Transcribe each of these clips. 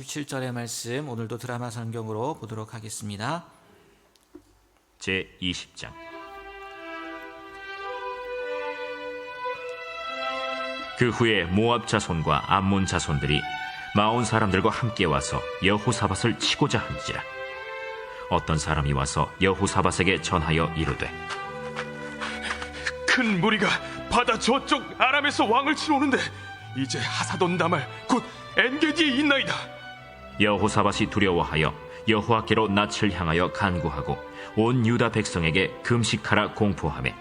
17절의 말씀 오늘도 드라마 성경으로 보도록 하겠습니다. 제20장. 그 후에 모압 자손과 암몬 자손들이 마온 사람들과 함께 와서 여호사밧을 치고자 한지라. 어떤 사람이 와서 여호사밧에게 전하여 이르되, 큰 무리가 바다 저쪽 아람에서 왕을 치러 오는데 이제 하사돈 다말 곧 엔게디에 있나이다. 여호사밧이 두려워하여 여호와께로 낯을 향하여 간구하고 온 유다 백성에게 금식하라 공포하매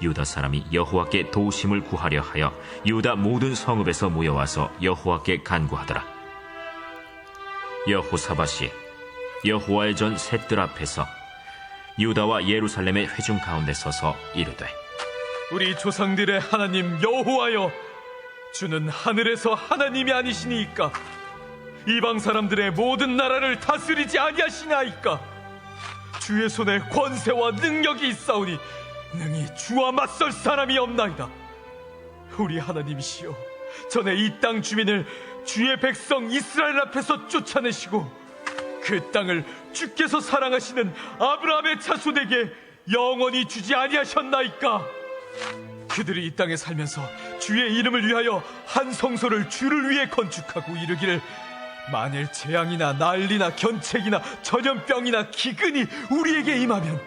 유다 사람이 여호와께 도우심을 구하려 하여 유다 모든 성읍에서 모여와서 여호와께 간구하더라. 여호사밧이 여호와의 전 셋들 앞에서 유다와 예루살렘의 회중 가운데 서서 이르되, 우리 조상들의 하나님 여호와여, 주는 하늘에서 하나님이 아니시니이까 이방 사람들의 모든 나라를 다스리지 아니하시나이까. 주의 손에 권세와 능력이 있사오니 능히 주와 맞설 사람이 없나이다. 우리 하나님이시여, 전에 이 땅 주민을 주의 백성 이스라엘 앞에서 쫓아내시고 그 땅을 주께서 사랑하시는 아브라함의 자손에게 영원히 주지 아니하셨나이까. 그들이 이 땅에 살면서 주의 이름을 위하여 한 성소를 주를 위해 건축하고 이르기를, 만일 재앙이나 난리나 견책이나 전염병이나 기근이 우리에게 임하면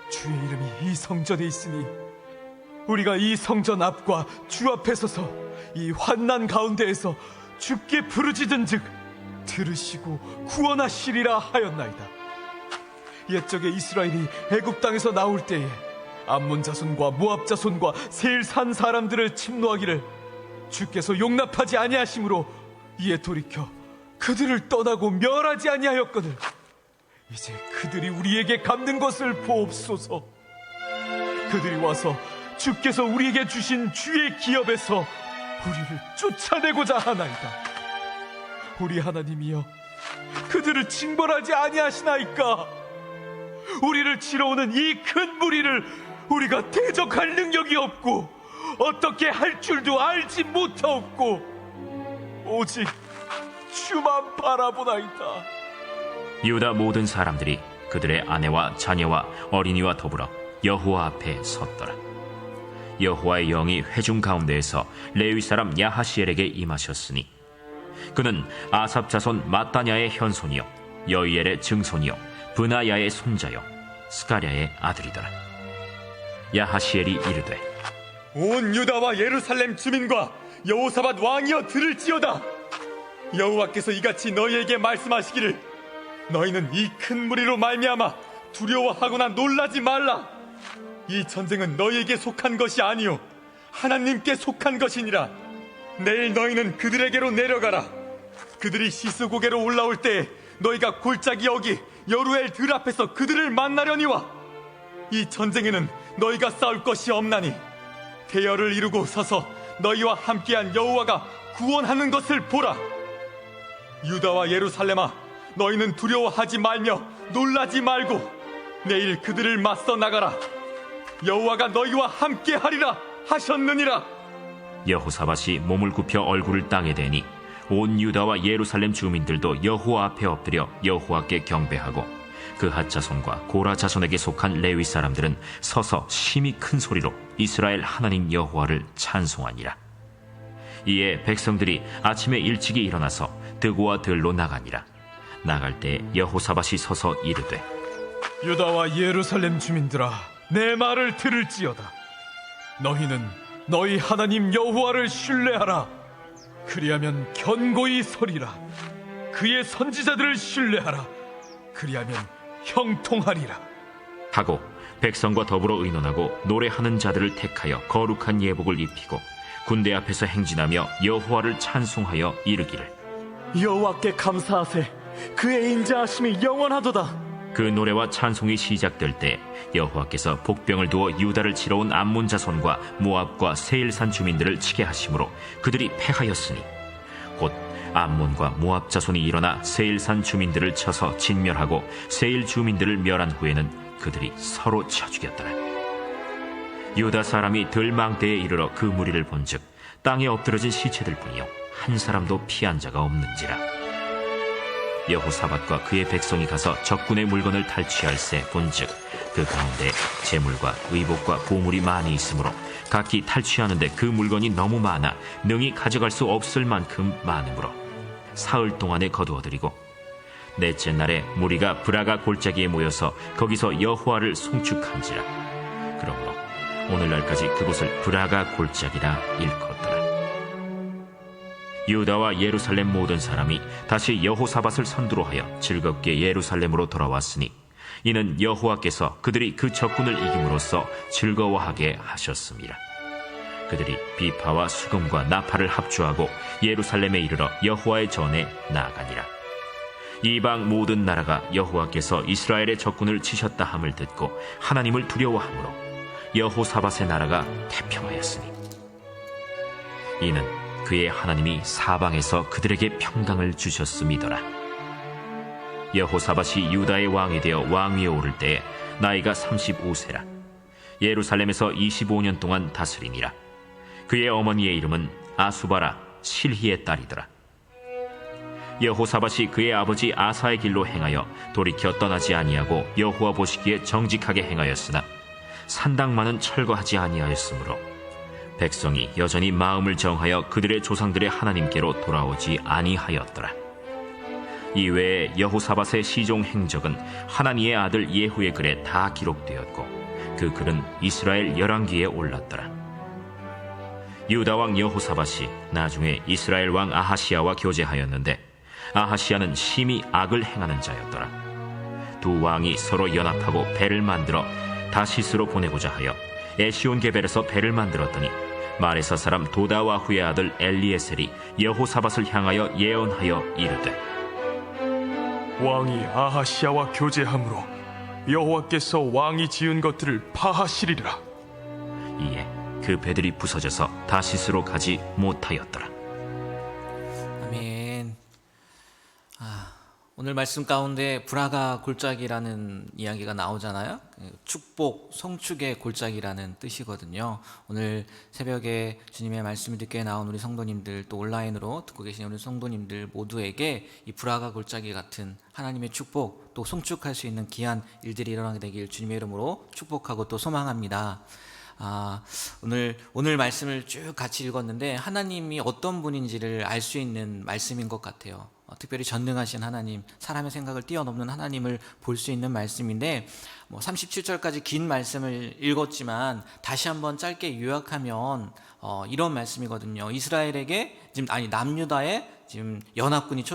주의 이름이 이 성전에 있으니 우리가 이 성전 앞과 주 앞에 서서 이 환난 가운데에서 주께 부르짖은즉 들으시고 구원하시리라 하였나이다. 옛적에 이스라엘이 애굽 땅에서 나올 때에 암몬 자손과 모압 자손과 세일 산 사람들을 침노하기를 주께서 용납하지 아니하심으로 이에 돌이켜 그들을 떠나고 멸하지 아니하였거늘 이제 그들이 우리에게 갚는 것을 보옵소서. 그들이 와서 주께서 우리에게 주신 주의 기업에서 우리를 쫓아내고자 하나이다. 우리 하나님이여, 그들을 징벌하지 아니하시나이까. 우리를 치러 오는 이 큰 무리를 우리가 대적할 능력이 없고 어떻게 할 줄도 알지 못하옵고 오직 주만 바라보나이다. 유다 모든 사람들이 그들의 아내와 자녀와 어린이와 더불어 여호와 앞에 섰더라. 여호와의 영이 회중 가운데에서 레위 사람 야하시엘에게 임하셨으니 그는 아삽 자손 마따냐의 현손이요 여이엘의 증손이요 브나야의 손자요 스가랴의 아들이더라. 야하시엘이 이르되, 온 유다와 예루살렘 주민과 여호사밧 왕이여 들을지어다. 여호와께서 이같이 너희에게 말씀하시기를, 너희는 이 큰 무리로 말미암아 두려워하거나 놀라지 말라. 이 전쟁은 너희에게 속한 것이 아니요 하나님께 속한 것이니라. 내일 너희는 그들에게로 내려가라. 그들이 시스고개로 올라올 때에 너희가 골짜기 여기 여루엘 들 앞에서 그들을 만나려니와 이 전쟁에는 너희가 싸울 것이 없나니 대열을 이루고 서서 너희와 함께한 여호와가 구원하는 것을 보라. 유다와 예루살렘아, 너희는 두려워하지 말며 놀라지 말고 내일 그들을 맞서 나가라. 여호와가 너희와 함께하리라 하셨느니라. 여호사밧이 몸을 굽혀 얼굴을 땅에 대니 온 유다와 예루살렘 주민들도 여호와 앞에 엎드려 여호와께 경배하고 그핫 자손과 고라 자손에게 속한 레위 사람들은 서서 심히 큰 소리로 이스라엘 하나님 여호와를 찬송하니라. 이에 백성들이 아침에 일찍이 일어나서 드고와 들로 나가니라. 나갈 때 여호사밧이 서서 이르되, 유다와 예루살렘 주민들아, 내 말을 들을지어다. 너희는 너희 하나님 여호와를 신뢰하라. 그리하면 견고히 서리라. 그의 선지자들을 신뢰하라. 그리하면 형통하리라. 하고 백성과 더불어 의논하고 노래하는 자들을 택하여 거룩한 예복을 입히고 군대 앞에서 행진하며 여호와를 찬송하여 이르기를, 여호와께 감사하세. 그의 인자하심이 영원하도다. 그 노래와 찬송이 시작될 때 여호와께서 복병을 두어 유다를 치러 온 암몬 자손과 모압과 세일산 주민들을 치게 하심으로 그들이 패하였으니 곧 암몬과 모압 자손이 일어나 세일산 주민들을 쳐서 진멸하고 세일 주민들을 멸한 후에는 그들이 서로 쳐 죽였더라. 유다 사람이 들망대에 이르러 그 무리를 본즉 땅에 엎드러진 시체들 뿐이요 한 사람도 피한 자가 없는지라. 여호사밧과 그의 백성이 가서 적군의 물건을 탈취할세 본즉 그 가운데 재물과 의복과 보물이 많이 있으므로 각기 탈취하는데 그 물건이 너무 많아 능히 가져갈 수 없을 만큼 많으므로 사흘 동안에 거두어들이고 넷째 날에 무리가 브라가 골짜기에 모여서 거기서 여호와를 송축한지라. 그러므로 오늘날까지 그곳을 브라가 골짜기라 일컫더라. 유다와 예루살렘 모든 사람이 다시 여호사밧을 선두로 하여 즐겁게 예루살렘으로 돌아왔으니 이는 여호와께서 그들이 그 적군을 이김으로써 즐거워하게 하셨습니다. 그들이 비파와 수금과 나팔을 합주하고 예루살렘에 이르러 여호와의 전에 나아가니라. 이방 모든 나라가 여호와께서 이스라엘의 적군을 치셨다 함을 듣고 하나님을 두려워하므로 여호사밧의 나라가 태평하였으니 이는 그의 하나님이 사방에서 그들에게 평강을 주셨음이더라. 여호사밧이 유다의 왕이 되어 왕위에 오를 때에 나이가 35세라. 예루살렘에서 25년 동안 다스리니라. 그의 어머니의 이름은 아수바라 실히의 딸이더라. 여호사밧이 그의 아버지 아사의 길로 행하여 돌이켜 떠나지 아니하고 여호와 보시기에 정직하게 행하였으나 산당만은 철거하지 아니하였으므로 백성이 여전히 마음을 정하여 그들의 조상들의 하나님께로 돌아오지 아니하였더라. 이외에 여호사밧의 시종 행적은 하나니의 아들 예후의 글에 다 기록되었고 그 글은 이스라엘 열왕기에 올랐더라. 유다 왕 여호사밧이 나중에 이스라엘 왕 아하시야와 교제하였는데 아하시야는 심히 악을 행하는 자였더라. 두 왕이 서로 연합하고 배를 만들어 다시스로 보내고자 하여 에시온 게벨에서 배를 만들었더니 마레사 사람 도다와후의 아들 엘리에셀이 여호사밧을 향하여 예언하여 이르되 왕이 아하시야와 교제함으로 여호와께서 왕이 지은 것들을 파하시리라. 이에 그 배들이 부서져서 다시스로 가지 못하였더라. 아멘. 오늘 말씀 가운데 브라가 골짜기라는 이야기가 나오잖아요. 축복, 성축의 골짜기라는 뜻이거든요. 오늘 새벽에 주님의 말씀을 듣게 나온 우리 성도님들, 또 온라인으로 듣고 계신 우리 성도님들 모두에게 이 브라가 골짜기 같은 하나님의 축복, 또 송축할 수 있는 귀한 일들이 일어나게 되길 주님의 이름으로 축복하고 또 소망합니다. 오늘 말씀을 쭉 같이 읽었는데 하나님이 어떤 분인지를 알 수 있는 말씀인 것 같아요. 특별히 전능하신 하나님, 사람의 생각을 뛰어넘는 하나님을 볼 수 있는 말씀인데 37절까지 긴 말씀을 읽었지만 다시 한번 짧게 요약하면 이런 말씀이거든요. 이스라엘에게 지금 남유다에 지금 연합군이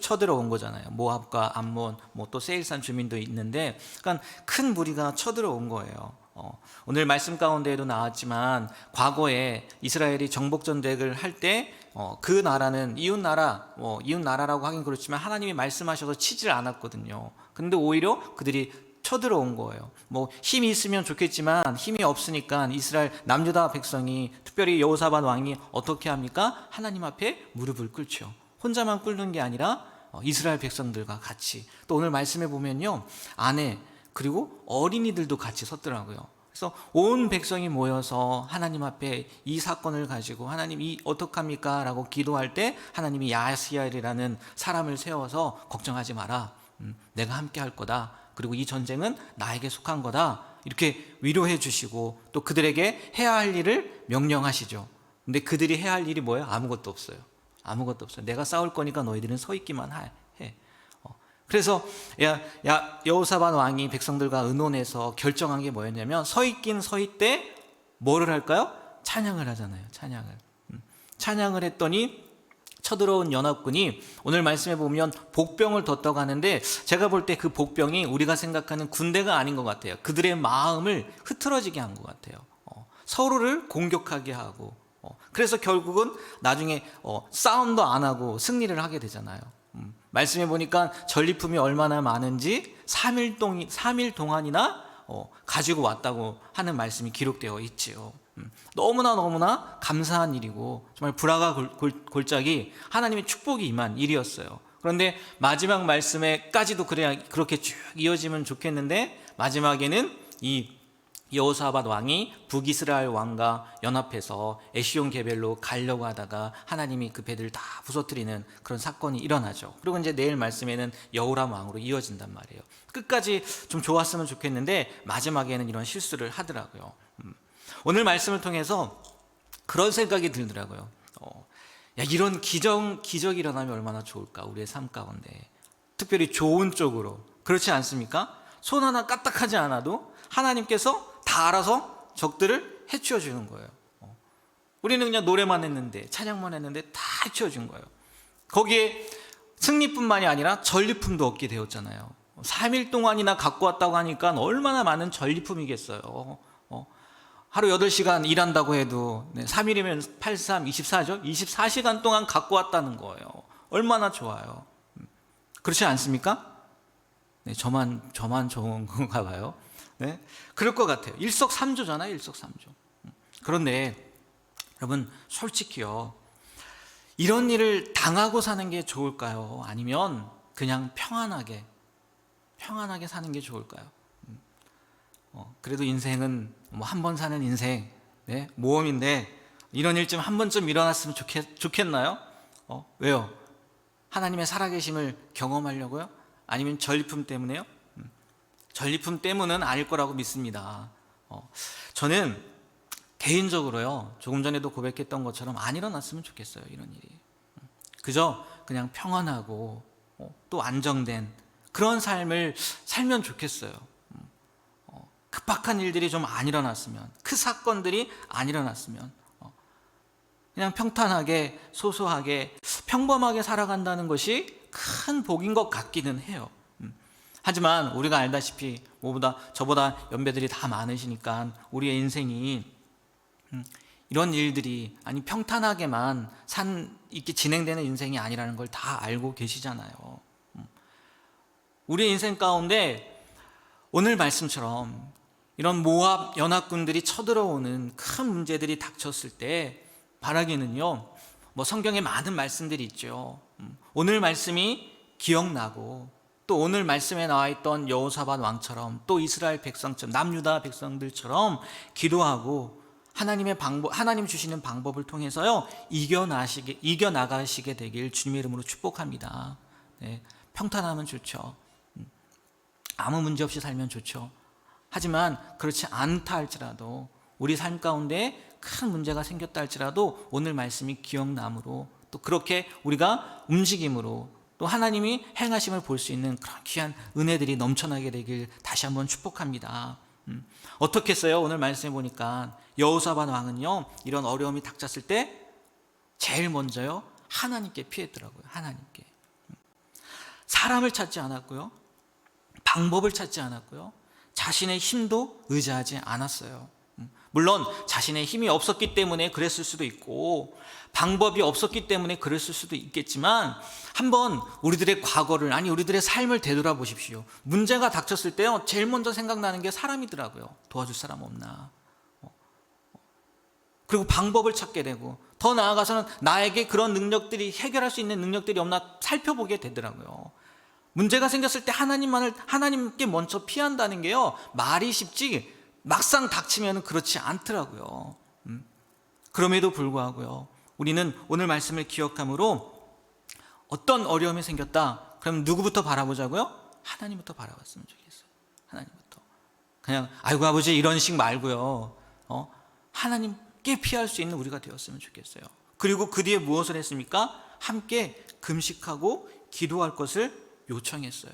쳐들어온 거잖아요. 모압과 암몬, 또 세일산 주민도 있는데, 그러니까 큰 무리가 쳐들어온 거예요. 오늘 말씀 가운데에도 나왔지만 과거에 이스라엘이 정복 전쟁을 할 때 그 나라는 이웃나라라고 하긴 그렇지만 하나님이 말씀하셔서 치질 않았거든요. 근데 오히려 그들이 쳐들어온 거예요. 힘이 있으면 좋겠지만 힘이 없으니까 이스라엘 남유다 백성이, 특별히 여호사밧 왕이 어떻게 합니까? 하나님 앞에 무릎을 꿇죠. 혼자만 꿇는 게 아니라 이스라엘 백성들과 같이, 또 오늘 말씀에 보면요, 아내 그리고 어린이들도 같이 섰더라고요. 그래서 온 백성이 모여서 하나님 앞에 이 사건을 가지고 하나님 이 어떡합니까? 라고 기도할 때 하나님이 야하시엘이라는 사람을 세워서 걱정하지 마라. 내가 함께 할 거다. 그리고 이 전쟁은 나에게 속한 거다. 이렇게 위로해 주시고 또 그들에게 해야 할 일을 명령하시죠. 근데 그들이 해야 할 일이 뭐예요? 아무것도 없어요. 아무것도 없어요. 내가 싸울 거니까 너희들은 서 있기만 해. 그래서 여호사밧 왕이 백성들과 의논해서 결정한 게 뭐였냐면 서 있긴 서 있되 뭐를 할까요? 찬양을 하잖아요. 찬양을 했더니 쳐들어온 연합군이 오늘 말씀에 보면 복병을 덧떠 가는데, 제가 볼 때 그 복병이 우리가 생각하는 군대가 아닌 것 같아요. 그들의 마음을 흐트러지게 한 것 같아요. 서로를 공격하게 하고, 그래서 결국은 나중에 싸움도 안 하고 승리를 하게 되잖아요. 말씀해 보니까 전리품이 얼마나 많은지 3일 동안이나 가지고 왔다고 하는 말씀이 기록되어 있지요. 너무나 감사한 일이고 정말 브라가 골짜기 하나님의 축복이 임한 일이었어요. 그런데 마지막 말씀에까지도 그렇게 쭉 이어지면 좋겠는데, 마지막에는 이 여호사밧 왕이 북이스라엘 왕과 연합해서 에시온 게벨로 가려고 하다가 하나님이 그 배들을 다 부서뜨리는 그런 사건이 일어나죠. 그리고 이제 내일 말씀에는 여호람 왕으로 이어진단 말이에요. 끝까지 좀 좋았으면 좋겠는데 마지막에는 이런 실수를 하더라고요. 오늘 말씀을 통해서 그런 생각이 들더라고요. 야, 이런 기적이 일어나면 얼마나 좋을까, 우리의 삶 가운데. 특별히 좋은 쪽으로. 그렇지 않습니까? 손 하나 까딱하지 않아도 하나님께서 다 알아서 적들을 해치워 주는 거예요. 우리는 그냥 노래만 했는데, 찬양만 했는데 다 해치워 준 거예요. 거기에 승리뿐만이 아니라 전리품도 얻게 되었잖아요. 3일 동안이나 갖고 왔다고 하니까 얼마나 많은 전리품이겠어요. 하루 8시간 일한다고 해도 3일이면 8, 3, 24죠? 24시간 동안 갖고 왔다는 거예요. 얼마나 좋아요. 그렇지 않습니까? 네, 저만 좋은 건가 봐요. 네? 그럴 것 같아요. 일석삼조잖아요. 일석삼조. 그런데 여러분, 솔직히요, 이런 일을 당하고 사는 게 좋을까요? 아니면 그냥 평안하게 사는 게 좋을까요? 그래도 인생은 뭐 한 번 사는 인생, 네? 모험인데 이런 일 좀 한 번쯤 일어났으면 좋겠나요? 왜요? 하나님의 살아계심을 경험하려고요? 아니면 전리품 때문에요? 전리품 때문은 아닐 거라고 믿습니다. 저는 개인적으로요, 조금 전에도 고백했던 것처럼 안 일어났으면 좋겠어요. 이런 일이. 그저 그냥 평안하고 또 안정된 그런 삶을 살면 좋겠어요. 급박한 일들이 좀 안 일어났으면, 그 사건들이 안 일어났으면, 그냥 평탄하게, 소소하게, 평범하게 살아간다는 것이 큰 복인 것 같기는 해요. 하지만 우리가 알다시피 저보다 연배들이 다 많으시니까 우리의 인생이 이런 일들이, 아니 평탄하게만 이렇게 진행되는 인생이 아니라는 걸 다 알고 계시잖아요. 우리의 인생 가운데 오늘 말씀처럼 이런 모압 연합군들이 쳐들어오는 큰 문제들이 닥쳤을 때 바라기는요, 뭐 성경에 많은 말씀들이 있죠. 오늘 말씀이 기억나고, 또 오늘 말씀에 나와 있던 여호사밧 왕처럼, 또 이스라엘 백성처럼, 남유다 백성들처럼 기도하고 하나님 주시는 방법을 통해서요, 이겨나가시게 되길 주님의 이름으로 축복합니다. 네, 평탄하면 좋죠. 아무 문제 없이 살면 좋죠. 하지만 그렇지 않다 할지라도, 우리 삶 가운데 큰 문제가 생겼다 할지라도 오늘 말씀이 기억남으로, 또 그렇게 우리가 움직임으로, 또 하나님이 행하심을 볼 수 있는 그런 귀한 은혜들이 넘쳐나게 되길 다시 한번 축복합니다. 어떻게 했어요? 오늘 말씀해 보니까 여호사밧 왕은요, 이런 어려움이 닥쳤을 때 제일 먼저요, 하나님께 피했더라고요. 하나님께. 사람을 찾지 않았고요, 방법을 찾지 않았고요, 자신의 힘도 의지하지 않았어요. 물론 자신의 힘이 없었기 때문에 그랬을 수도 있고, 방법이 없었기 때문에 그랬을 수도 있겠지만, 한번 우리들의 과거를, 아니 우리들의 삶을 되돌아보십시오. 문제가 닥쳤을 때요, 제일 먼저 생각나는 게 사람이더라고요. 도와줄 사람 없나. 그리고 방법을 찾게 되고, 더 나아가서는 나에게 그런 능력들이, 해결할 수 있는 능력들이 없나 살펴보게 되더라고요. 문제가 생겼을 때 하나님께 먼저 피한다는 게요, 말이 쉽지 막상 닥치면 그렇지 않더라고요. 그럼에도 불구하고요, 우리는 오늘 말씀을 기억함으로 어떤 어려움이 생겼다, 그럼 누구부터 바라보자고요? 하나님부터 바라봤으면 좋겠어요. 하나님부터. 그냥 아이고 아버지 이런 식 말고요, 하나님께 피할 수 있는 우리가 되었으면 좋겠어요. 그리고 그 뒤에 무엇을 했습니까? 함께 금식하고 기도할 것을 요청했어요.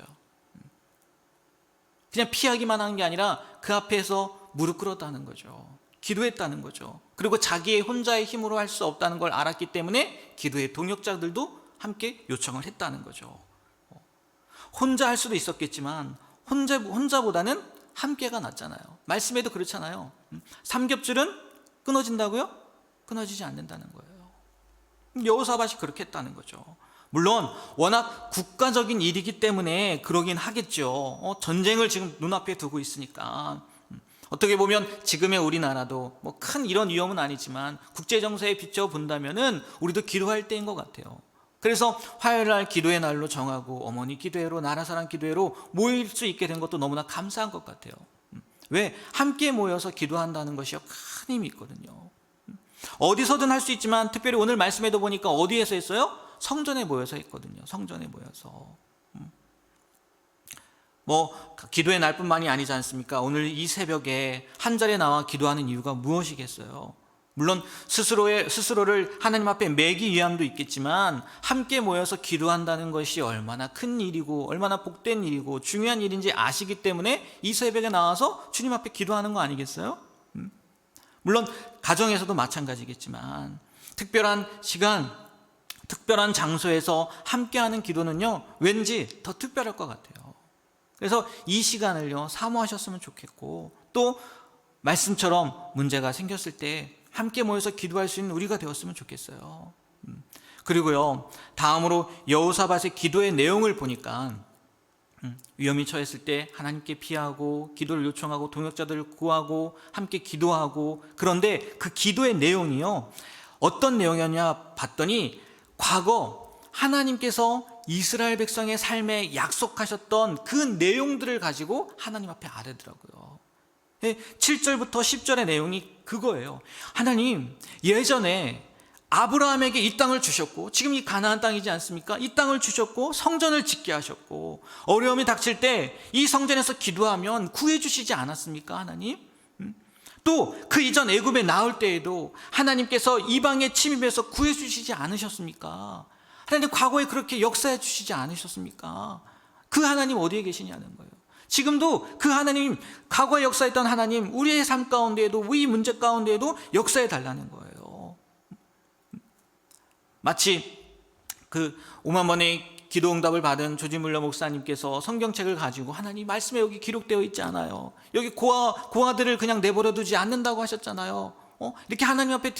그냥 피하기만 한 게 아니라 그 앞에서 무릎 꿇었다는 거죠. 기도했다는 거죠. 그리고 자기의 혼자의 힘으로 할 수 없다는 걸 알았기 때문에 기도의 동역자들도 함께 요청을 했다는 거죠. 혼자 할 수도 있었겠지만 혼자보다는 함께가 낫잖아요. 말씀에도 그렇잖아요. 삼겹줄은 끊어진다고요? 끊어지지 않는다는 거예요. 여호사밧이 그렇게 했다는 거죠. 물론 워낙 국가적인 일이기 때문에 그러긴 하겠죠. 전쟁을 지금 눈앞에 두고 있으니까. 어떻게 보면 지금의 우리나라도 뭐 큰 이런 위험은 아니지만 국제정세에 비춰 본다면은 우리도 기도할 때인 것 같아요. 그래서 화요일 날 기도의 날로 정하고 어머니 기도회로, 나라사랑 기도회로 모일 수 있게 된 것도 너무나 감사한 것 같아요. 왜? 함께 모여서 기도한다는 것이요, 큰 힘이 있거든요. 어디서든 할 수 있지만 특별히 오늘 말씀에도 보니까 어디에서 했어요? 성전에 모여서 했거든요. 성전에 모여서. 기도의 날뿐만이 아니지 않습니까? 오늘 이 새벽에 한 자리에 나와 기도하는 이유가 무엇이겠어요? 물론 스스로를 하나님 앞에 매기 위함도 있겠지만 함께 모여서 기도한다는 것이 얼마나 큰 일이고 얼마나 복된 일이고 중요한 일인지 아시기 때문에 이 새벽에 나와서 주님 앞에 기도하는 거 아니겠어요? 물론 가정에서도 마찬가지겠지만 특별한 시간, 특별한 장소에서 함께하는 기도는요, 왠지 더 특별할 것 같아요. 그래서 이 시간을요, 사모하셨으면 좋겠고, 또 말씀처럼 문제가 생겼을 때 함께 모여서 기도할 수 있는 우리가 되었으면 좋겠어요. 그리고요, 다음으로 여호사밧의 기도의 내용을 보니까 위험이 처했을 때 하나님께 피하고 기도를 요청하고 동역자들을 구하고 함께 기도하고, 그런데 그 기도의 내용이요, 어떤 내용이었냐 봤더니 과거 하나님께서 이스라엘 백성의 삶에 약속하셨던 그 내용들을 가지고 하나님 앞에 아뢰더라고요. 7절부터 10절의 내용이 그거예요. 하나님, 예전에 아브라함에게 이 땅을 주셨고, 지금 이 가나안 땅이지 않습니까? 이 땅을 주셨고 성전을 짓게 하셨고, 어려움이 닥칠 때 이 성전에서 기도하면 구해 주시지 않았습니까, 하나님? 또 그 이전 애굽에 나올 때에도 하나님께서 이방의 침입에서 구해 주시지 않으셨습니까? 하나님, 과거에 그렇게 역사해 주시지 않으셨습니까? 그 하나님 어디에 계시냐는 거예요. 지금도 그 하나님, 과거에 역사했던 하나님, 우리의 삶 가운데에도, 우리 문제 가운데에도 역사해 달라는 거예요. 마치 그 5만 번의 기도 응답을 받은 조지 물러 목사님께서 성경책을 가지고, 하나님 말씀에 여기 기록되어 있지 않아요? 여기 고아들을 그냥 내버려 두지 않는다고 하셨잖아요. 이렇게 하나님 앞에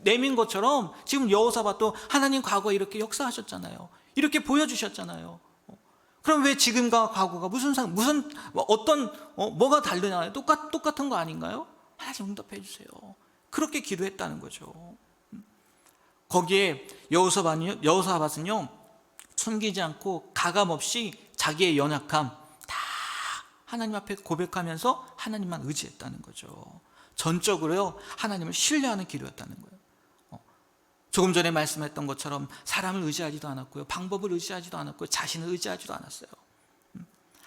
내민 것처럼 지금 여호사밧도 하나님 과거에 이렇게 역사하셨잖아요. 이렇게 보여주셨잖아요. 그럼 왜 지금과 과거가 뭐가 다르나요? 똑같은 거 아닌가요? 하나님 응답해 주세요. 그렇게 기도했다는 거죠. 거기에 여호사밧은요, 숨기지 않고 가감없이 자기의 연약함 다 하나님 앞에 고백하면서 하나님만 의지했다는 거죠. 전적으로요, 하나님을 신뢰하는 기도였다는 거예요. 조금 전에 말씀했던 것처럼 사람을 의지하지도 않았고요, 방법을 의지하지도 않았고요, 자신을 의지하지도 않았어요.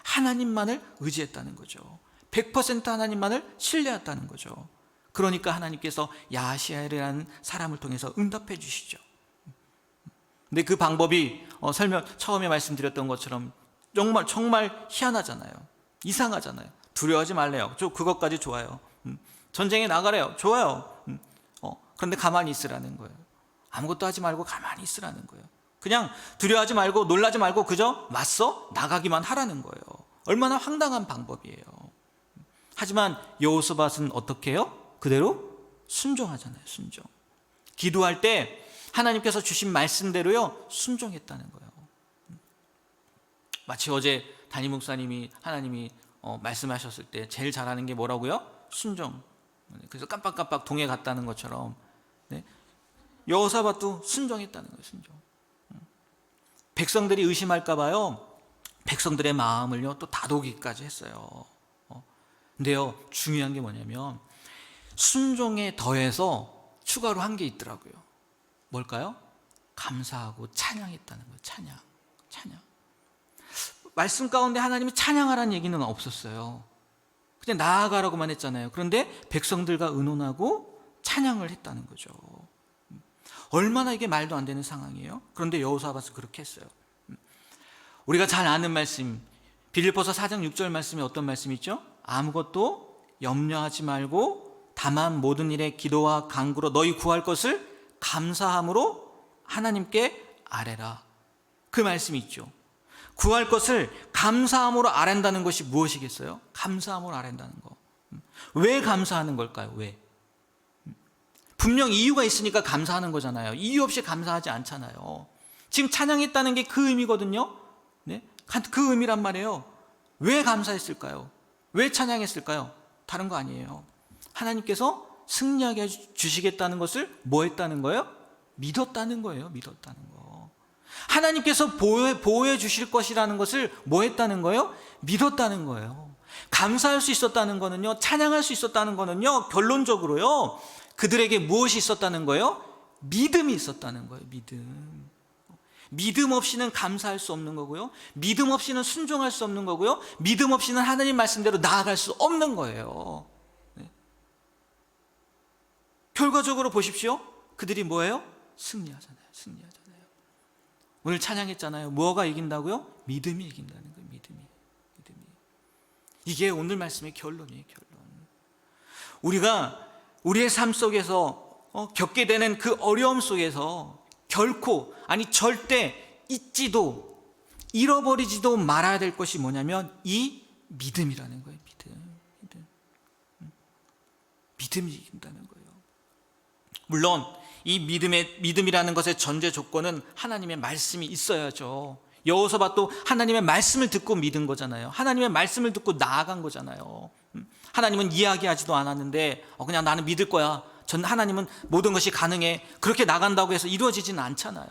하나님만을 의지했다는 거죠. 100% 하나님만을 신뢰했다는 거죠. 그러니까 하나님께서 야시야라는 사람을 통해서 응답해 주시죠. 근데 그 방법이 처음에 말씀드렸던 것처럼 정말 희한하잖아요. 이상하잖아요. 두려워하지 말래요. 그것까지 좋아요. 전쟁에 나가래요. 좋아요. 그런데 가만히 있으라는 거예요. 아무것도 하지 말고 가만히 있으라는 거예요. 그냥 두려워하지 말고 놀라지 말고 그저 맞서 나가기만 하라는 거예요. 얼마나 황당한 방법이에요. 하지만 여호사밧은 어떻게 해요? 그대로 순종하잖아요. 순종. 기도할 때 하나님께서 주신 말씀대로요, 순종했다는 거예요. 마치 어제 담임 목사님이 하나님이 말씀하셨을 때 제일 잘하는 게 뭐라고요? 순종. 그래서 깜빡깜빡 동해 갔다는 것처럼, 네? 여호사밧도 순종했다는 거예요. 순종. 백성들이 의심할까 봐요, 백성들의 마음을요 또 다독이기까지 했어요. 근데요, 중요한 게 뭐냐면 순종에 더해서 추가로 한 게 있더라고요. 뭘까요? 감사하고 찬양했다는 거예요. 찬양. 말씀 가운데 하나님이 찬양하라는 얘기는 없었어요. 그냥 나아가라고만 했잖아요. 그런데 백성들과 의논하고 찬양을 했다는 거죠. 얼마나 이게 말도 안 되는 상황이에요. 그런데 여호사밧은 그렇게 했어요. 우리가 잘 아는 말씀, 빌립보서 4장 6절 말씀이 어떤 말씀이 있죠? 아무것도 염려하지 말고 다만 모든 일에 기도와 간구로 너희 구할 것을 감사함으로 하나님께 아뢰라. 그 말씀이 있죠. 구할 것을 감사함으로 아뢰다는 것이 무엇이겠어요? 감사함으로 아뢰다는 거. 왜 감사하는 걸까요? 왜? 분명 이유가 있으니까 감사하는 거잖아요. 이유 없이 감사하지 않잖아요. 지금 찬양했다는 게 그 의미거든요. 네? 그 의미란 말이에요. 왜 감사했을까요? 왜 찬양했을까요? 다른 거 아니에요. 하나님께서 승리하게 주시겠다는 것을 뭐 했다는 거예요? 믿었다는 거예요. 믿었다는 거. 하나님께서 보호해 주실 것이라는 것을 뭐 했다는 거예요? 믿었다는 거예요. 감사할 수 있었다는 거는요, 찬양할 수 있었다는 거는요, 결론적으로요, 그들에게 무엇이 있었다는 거예요? 믿음이 있었다는 거예요. 믿음 없이는 감사할 수 없는 거고요, 믿음 없이는 순종할 수 없는 거고요, 믿음 없이는 하나님 말씀대로 나아갈 수 없는 거예요. 네. 결과적으로 보십시오. 그들이 뭐예요? 승리하잖아요. 오늘 찬양했잖아요. 뭐가 이긴다고요? 믿음이 이긴다는 거예요. 믿음이. 이게 오늘 말씀의 결론이에요. 우리가 우리의 삶 속에서 겪게 되는 그 어려움 속에서 결코, 아니 절대 잊지도 잃어버리지도 말아야 될 것이 뭐냐면 이 믿음이라는 거예요. 믿음이 이긴다는 거예요. 물론 이 믿음이라는 것의 전제 조건은 하나님의 말씀이 있어야죠. 여호사밧도 하나님의 말씀을 듣고 믿은 거잖아요. 하나님의 말씀을 듣고 나아간 거잖아요. 하나님은 이야기하지도 않았는데 그냥 나는 믿을 거야, 하나님은 모든 것이 가능해, 그렇게 나간다고 해서 이루어지지는 않잖아요.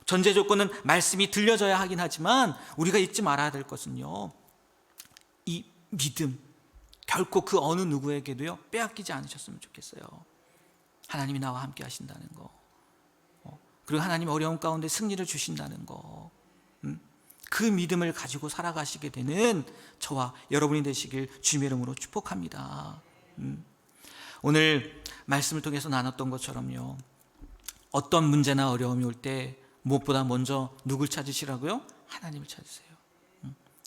전제 조건은 말씀이 들려져야 하긴 하지만 우리가 잊지 말아야 될 것은요, 이 믿음, 결코 그 어느 누구에게도요 빼앗기지 않으셨으면 좋겠어요. 하나님이 나와 함께 하신다는 거, 그리고 하나님이 어려움 가운데 승리를 주신다는 거, 그 믿음을 가지고 살아가시게 되는 저와 여러분이 되시길 주님의 이름으로 축복합니다. 오늘 말씀을 통해서 나눴던 것처럼요, 어떤 문제나 어려움이 올 때 무엇보다 먼저 누굴 찾으시라고요? 하나님을 찾으세요.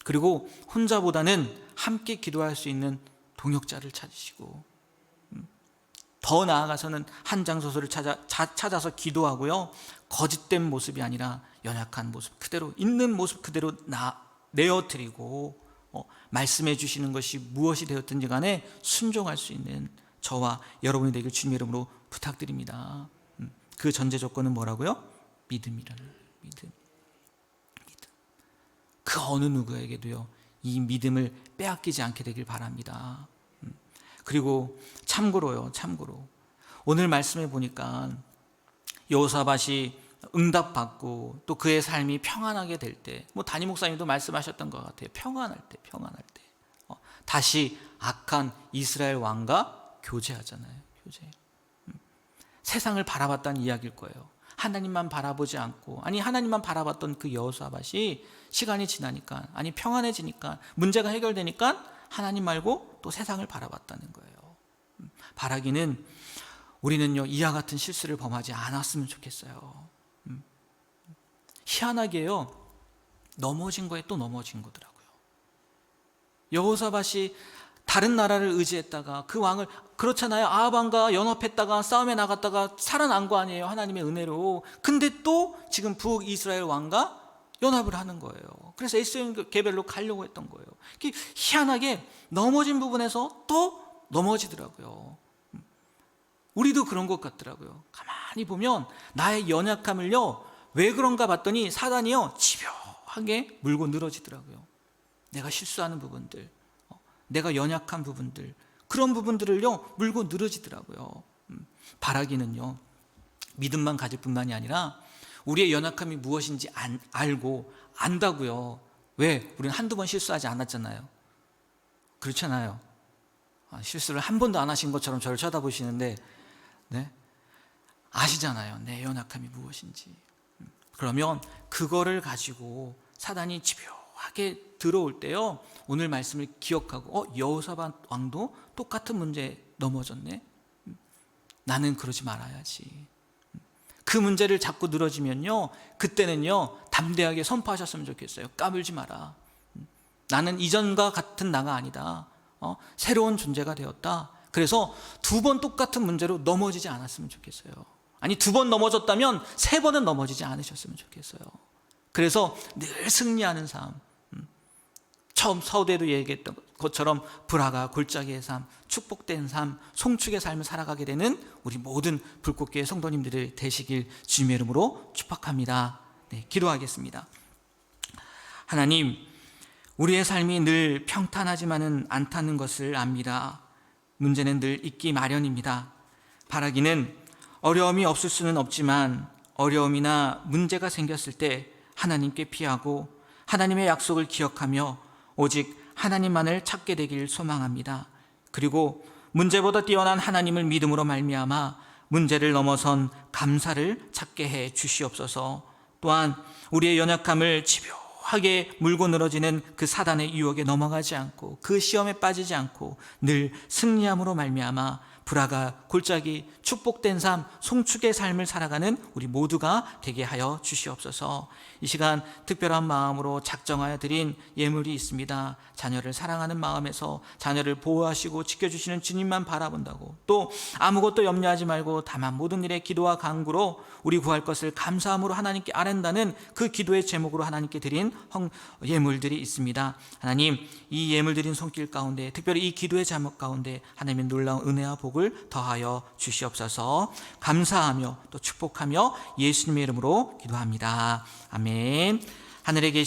그리고 혼자보다는 함께 기도할 수 있는 동역자를 찾으시고, 더 나아가서는 한 장소서를 찾아서 기도하고요, 거짓된 모습이 아니라 연약한 모습 그대로, 있는 모습 그대로 내어드리고 말씀해 주시는 것이 무엇이 되었든지 간에 순종할 수 있는 저와 여러분이 되길 주님의 이름으로 부탁드립니다. 그 전제 조건은 뭐라고요? 믿음이라는 거예요. 믿음. 그 어느 누구에게도요 이 믿음을 빼앗기지 않게 되길 바랍니다. 그리고 참고로 오늘 말씀해 보니까 여호사밧이 응답받고 또 그의 삶이 평안하게 될 때, 담임 목사님도 말씀하셨던 것 같아요. 평안할 때 다시 악한 이스라엘 왕과 교제하잖아요. 세상을 바라봤다는 이야기일 거예요. 하나님만 바라보지 않고, 하나님만 바라봤던 그 여호사밧이 시간이 지나니까, 평안해지니까, 문제가 해결되니까 하나님 말고 또 세상을 바라봤다는 거예요. 바라기는 우리는요 이와 같은 실수를 범하지 않았으면 좋겠어요. 희한하게요 넘어진 거에 또 넘어진 거더라고요. 여호사밧이 다른 나라를 의지했다가 그 왕을, 그렇잖아요, 아합 왕과 연합했다가 싸움에 나갔다가 살아난 거 아니에요, 하나님의 은혜로. 근데 또 지금 북이스라엘 왕과 연합을 하는 거예요. 그래서 에스온 게벨로 가려고 했던 거예요. 희한하게 넘어진 부분에서 또 넘어지더라고요. 우리도 그런 것 같더라고요. 가만히 보면 나의 연약함을요 왜 그런가 봤더니 사단이요 집요하게 물고 늘어지더라고요. 내가 실수하는 부분들, 내가 연약한 부분들, 그런 부분들을요 물고 늘어지더라고요. 바라기는요 믿음만 가질 뿐만이 아니라 우리의 연약함이 무엇인지 알고 안다고요. 왜? 우리는 한두 번 실수하지 않았잖아요. 그렇잖아요. 실수를 한 번도 안 하신 것처럼 저를 쳐다보시는데, 네? 아시잖아요, 내 연약함이 무엇인지. 그러면 그거를 가지고 사단이 집요하게 들어올 때요 오늘 말씀을 기억하고 여호사밧 왕도 똑같은 문제에 넘어졌네, 나는 그러지 말아야지. 그 문제를 자꾸 늘어지면요 그때는요 담대하게 선포하셨으면 좋겠어요. 까불지 마라. 나는 이전과 같은 나가 아니다. 새로운 존재가 되었다. 그래서 두 번 똑같은 문제로 넘어지지 않았으면 좋겠어요. 두 번 넘어졌다면 세 번은 넘어지지 않으셨으면 좋겠어요. 그래서 늘 승리하는 삶, 처음 서두에도 얘기했던 것처럼 불화가 골짜기의 삶, 축복된 삶, 송축의 삶을 살아가게 되는 우리 모든 불꽃교회 성도님들이 되시길 주님의 이름으로 축복합니다. 네, 기도하겠습니다. 하나님, 우리의 삶이 늘 평탄하지만은 않다는 것을 압니다. 문제는 늘 있기 마련입니다. 바라기는 어려움이 없을 수는 없지만 어려움이나 문제가 생겼을 때 하나님께 피하고 하나님의 약속을 기억하며 오직 하나님만을 찾게 되길 소망합니다. 그리고 문제보다 뛰어난 하나님을 믿음으로 말미암아 문제를 넘어선 감사를 찾게 해 주시옵소서. 또한 우리의 연약함을 집요하게 물고 늘어지는 그 사단의 유혹에 넘어가지 않고 그 시험에 빠지지 않고 늘 승리함으로 말미암아 불화가 골짜기 축복된 삶, 송축의 삶을 살아가는 우리 모두가 되게 하여 주시옵소서. 이 시간 특별한 마음으로 작정하여 드린 예물이 있습니다. 자녀를 사랑하는 마음에서 자녀를 보호하시고 지켜주시는 주님만 바라본다고, 또 아무것도 염려하지 말고 다만 모든 일에 기도와 간구로 우리 구할 것을 감사함으로 하나님께 아랜다는 그 기도의 제목으로 하나님께 드린 예물들이 있습니다. 하나님, 이 예물 드린 손길 가운데, 특별히 이 기도의 제목 가운데 하나님의 놀라운 은혜와 복을 더하여 주시옵소서. 감사하며 또 축복하며 예수님의 이름으로 기도합니다. 아멘. 하늘에 계신